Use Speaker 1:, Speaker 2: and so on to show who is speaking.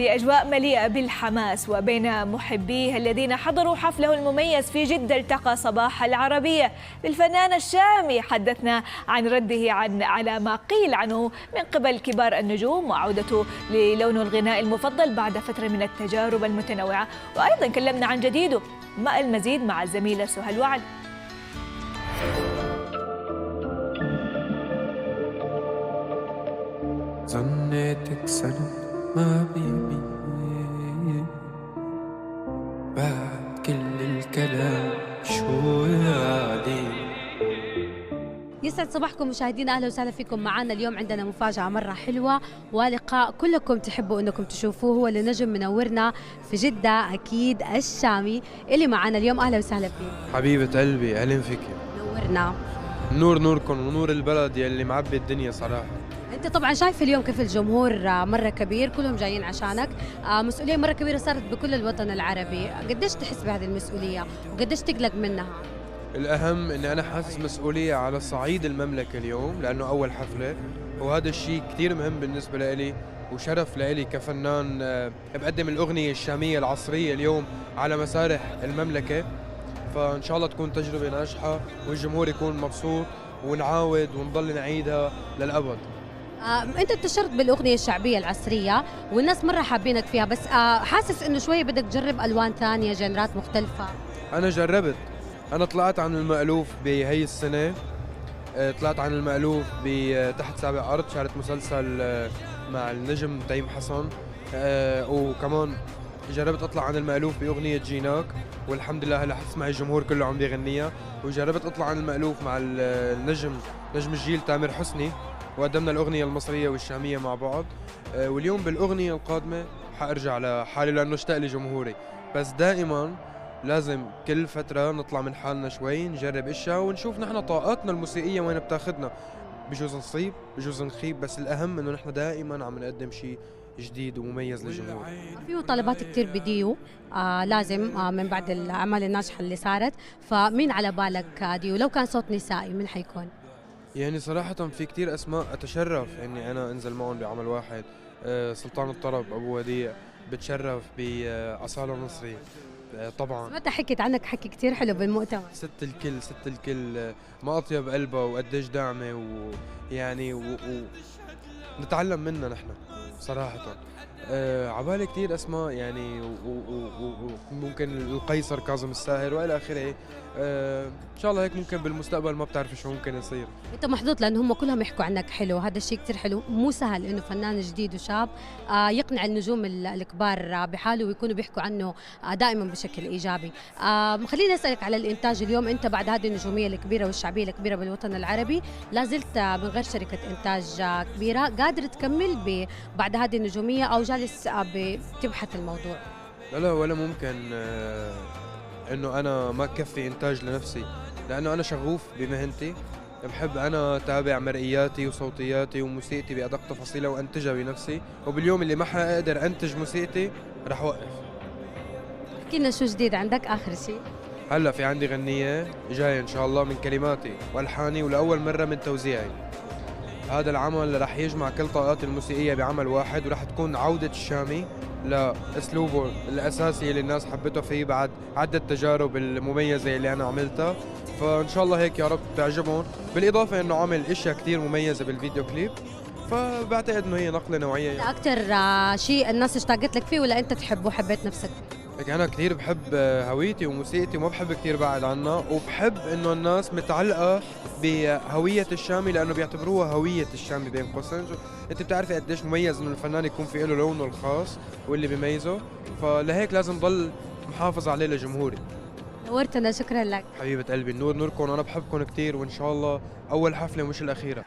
Speaker 1: في أجواء مليئة بالحماس وبين محبيه الذين حضروا حفله المميز في جدة التقى صباح العربية بالفنان الشامي. حدثنا عن رده على ما قيل عنه من قبل كبار النجوم وعودته للون الغناء المفضل بعد فترة من التجارب المتنوعة، وأيضا كلمنا عن جديده. ما المزيد مع الزميلة سهى وعد.
Speaker 2: ظنيتك سنة ما بيبي بعد كل الكلام شو عادي.
Speaker 3: يسعد صباحكم مشاهدينا، اهلا وسهلا فيكم معنا. اليوم عندنا مفاجأة مرة حلوة ولقاء كلكم تحبوا انكم تشوفوه. هو لنجم منورنا في جدة اكيد الشامي اللي معنا اليوم. اهلا وسهلا فيك
Speaker 2: حبيبة قلبي، اهلا فيك.
Speaker 3: نورنا.
Speaker 2: نور نوركم ونور البلد يلي معبي الدنيا صراحة.
Speaker 3: انت طبعا شايف اليوم كيف الجمهور مرة كبير، كلهم جايين عشانك. مسؤولية مرة كبيرة صارت بكل الوطن العربي. قديش تحس بهذه المسؤولية وقديش تقلق منها؟
Speaker 2: الأهم إني أنا حاسس مسؤولية على صعيد المملكة اليوم، لأنه أول حفلة، وهذا الشيء كتير مهم بالنسبة لإلي وشرف لإلي كفنان بقدم الأغنية الشامية العصرية اليوم على مسارح المملكة. فإن شاء الله تكون تجربة ناجحة والجمهور يكون مبسوط ونعاود ونضل نعيدها للأبد.
Speaker 3: انت انتشرت بالاغنيه الشعبيه العصريه والناس مره حابينك فيها، بس حاسس انه شويه بدك تجرب الوان ثانيه، جنرات مختلفه.
Speaker 2: أنا جربت، أنا طلعت عن المألوف بهي السنة. طلعت عن المألوف بتحت سابع أرض، شاركت مسلسل مع النجم تيم حسن. وكمان جربت أطلع عن المألوف بأغنية جيناك، والحمد لله هلا حتسمع الجمهور كله عم بيغنيها. وجربت أطلع عن المألوف مع نجم الجيل تامر حسني، وقدمنا الأغنية المصرية والشامية مع بعض. واليوم بالأغنية القادمة حأرجع لحالي لأنه اشتاق لجمهوري. بس دائما لازم كل فترة نطلع من حالنا شوي، نجرب اشياء ونشوف نحن طاقاتنا الموسيقية وين بتاخدنا. بجوز نصيب بجوز نخيب، بس الأهم إنه نحن دائما عم نقدم شيء جديد ومميز للجمهور.
Speaker 3: في مطالبات كتير بديو لازم من بعد الأعمال الناجحة اللي صارت، فمين على بالك ديو لو كان صوت نسائي من حيكون؟
Speaker 2: يعني صراحة في كتير أسماء أتشرف إني أنا أنزل معهم بعمل واحد. سلطان الطرب أبو وديع، بتشرف بأصالة نصري طبعا.
Speaker 3: سمعت حكيت عنك حكي كتير حلو بالمؤتمر.
Speaker 2: ست الكل ما أطيب قلبها وقديش داعمة، ويعني نتعلم منها نحن صراحة. عبالي كتير أسماء يعني، وممكن القيصر كاظم الساهر وإلى آخره. إن شاء الله هيك ممكن بالمستقبل، ما بتعرف شو ممكن يصير.
Speaker 3: انت محظوظ لأن هم كلهم يحكوا عنك حلو، هذا الشيء كتير حلو. مو سهل إنه فنان جديد وشاب يقنع النجوم الكبار بحاله ويكونوا بيحكوا عنه دائما بشكل إيجابي. خليني أسألك على الإنتاج اليوم. أنت بعد هذه النجومية الكبيرة والشعبية الكبيرة بالوطن العربي لازلت من غير شركة إنتاج كبيرة، قادر تكمل بعد هذه النجومية أو جالس بتبحث الموضوع؟
Speaker 2: لا ولا ممكن إنه أنا ما كفي إنتاج لنفسي، لأنه أنا شغوف بمهنتي. بحب أنا أتابع مرئياتي وصوتياتي وموسيقتي بأدق تفاصيلها وأنتجها بنفسي، وباليوم اللي ما حقدر أنتج موسيقتي رح وقف.
Speaker 3: احكي لنا شو جديد عندك آخر شيء؟
Speaker 2: هلا في عندي غنية جاية إن شاء الله من كلماتي والحاني ولأول مرة من توزيعي. هذا العمل رح يجمع كل طاقاتي الموسيقية بعمل واحد، ورح تكون عودة الشامي لأسلوبه الأساسي اللي الناس حبته فيه بعد عدة تجارب المميزة اللي أنا عملتها. فإن شاء الله هيك يا رب تعجبهم، بالإضافة إنه عامل أشياء كتير مميزة بالفيديو كليب، فبعتقد إنه هي نقلة نوعية.
Speaker 3: أكتر شيء الناس اشتاقت لك فيه ولا أنت تحبه وحبيت نفسك؟
Speaker 2: لك أنا كتير بحب هويتي وموسيقتي وما بحب كتير بعد عنها، وبحب إنه الناس متعلقة بهوية الشامي لأنه بيعتبروها هوية الشامي بين قوسين. أنت بتعرفي قديش مميز إنه الفنان يكون في له لونه الخاص واللي بيميزه، فلهيك لازم ضل محافظ عليه لجمهوري.
Speaker 3: نورتنا، شكرا لك
Speaker 2: حبيبة قلبي، النور نوركم، وأنا بحبكم كتير، وإن شاء الله أول حفلة مش الأخيرة.